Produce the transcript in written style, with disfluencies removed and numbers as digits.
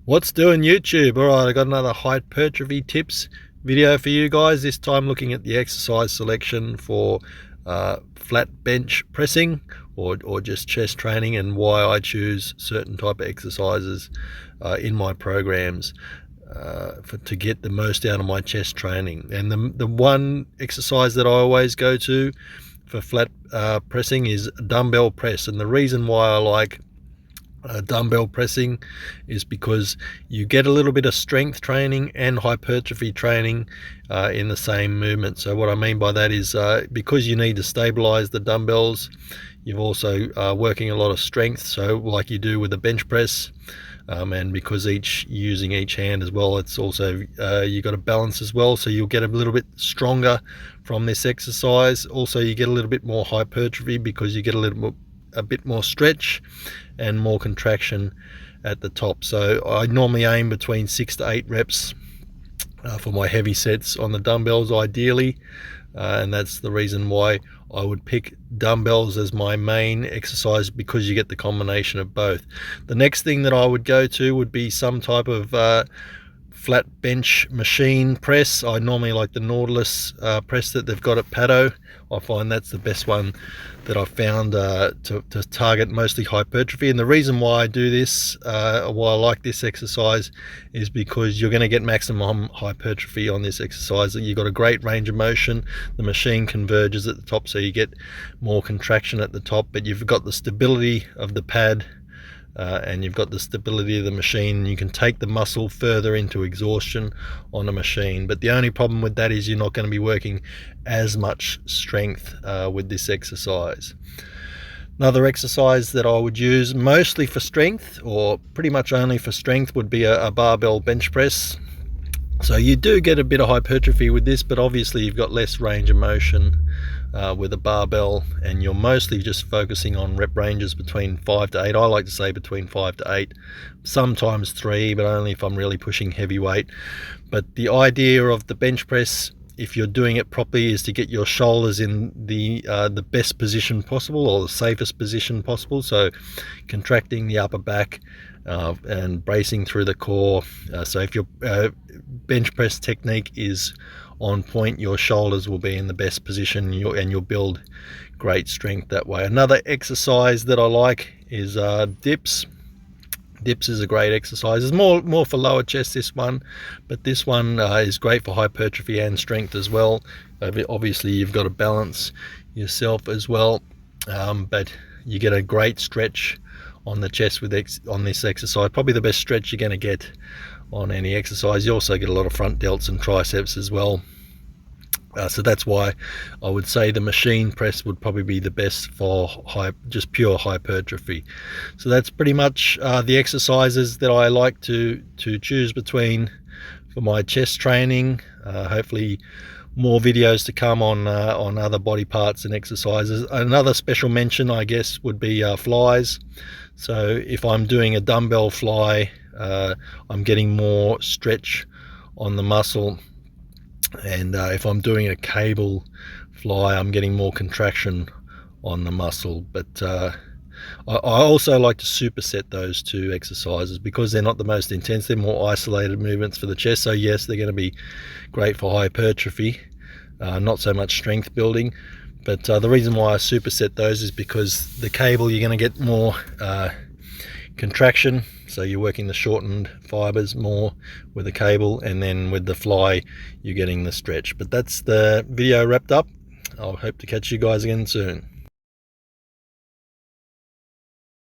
What's doing YouTube? Alright, I got another hypertrophy tips video for you guys. This time looking at the exercise selection for flat bench pressing or just chest training, and why I choose certain type of exercises in my programs to get the most out of my chest training. And the one exercise that I always go to for flat pressing is dumbbell press. And the reason why I like dumbbell pressing is because you get a little bit of strength training and hypertrophy training in the same movement. So what I mean by that is because you need to stabilize the dumbbells, you're also working a lot of strength, so like you do with the bench press, and because using each hand as well, it's also you got to balance as well, so you'll get a little bit stronger from this exercise. Also you get a little bit more hypertrophy because you get a bit more stretch and more contraction at the top. So I normally aim between 6 to 8 reps for my heavy sets on the dumbbells ideally, and that's the reason why I would pick dumbbells as my main exercise, because you get the combination of both. The next thing that I would go to would be some type of flat bench machine press. I normally like the Nautilus press that they've got at Pato. I find that's the best one that I've found to target mostly hypertrophy. And the reason why I do this, why I like this exercise, is because you're going to get maximum hypertrophy on this exercise. You've got a great range of motion. The machine converges at the top, so you get more contraction at the top, but you've got the stability of the pad, and you've got the stability of the machine. You can take the muscle further into exhaustion on a machine, but the only problem with that is you're not going to be working as much strength with this exercise. Another exercise that I would use mostly for strength, or pretty much only for strength, would be a barbell bench press. So you do get a bit of hypertrophy with this, but obviously you've got less range of motion with a barbell, and you're mostly just focusing on rep ranges between 5 to 8. I like to say between 5 to 8, sometimes 3, but only if I'm really pushing heavy weight. But the idea of the bench press, if you're doing it properly, is to get your shoulders in the best position possible, or the safest position possible. So contracting the upper back and bracing through the core. So if your bench press technique is on point, your shoulders will be in the best position, and you'll build great strength that way. Another exercise that I like is dips. Dips is a great exercise. It's more for lower chest, this one, but this one is great for hypertrophy and strength as well. Obviously you've got to balance yourself as well, but you get a great stretch on the chest on this exercise. Probably the best stretch you're going to get on any exercise. You also get a lot of front delts and triceps as well. So that's why I would say the machine press would probably be the best for just pure hypertrophy. So that's pretty much the exercises that I like to choose between for my chest training. Hopefully more videos to come on other body parts and exercises. Another special mention, I guess, would be flies. So if I'm doing a dumbbell fly, I'm getting more stretch on the muscle, and if I'm doing a cable fly, I'm getting more contraction on the muscle. But I also like to superset those two exercises because they're not the most intense. They're more isolated movements for the chest. So yes, they're going to be great for hypertrophy, not so much strength building. But the reason why I superset those is because the cable, you're going to get more contraction, so you're working the shortened fibers more with the cable, and then with the fly you're getting the stretch. But that's the video wrapped up. I'll hope to catch you guys again soon.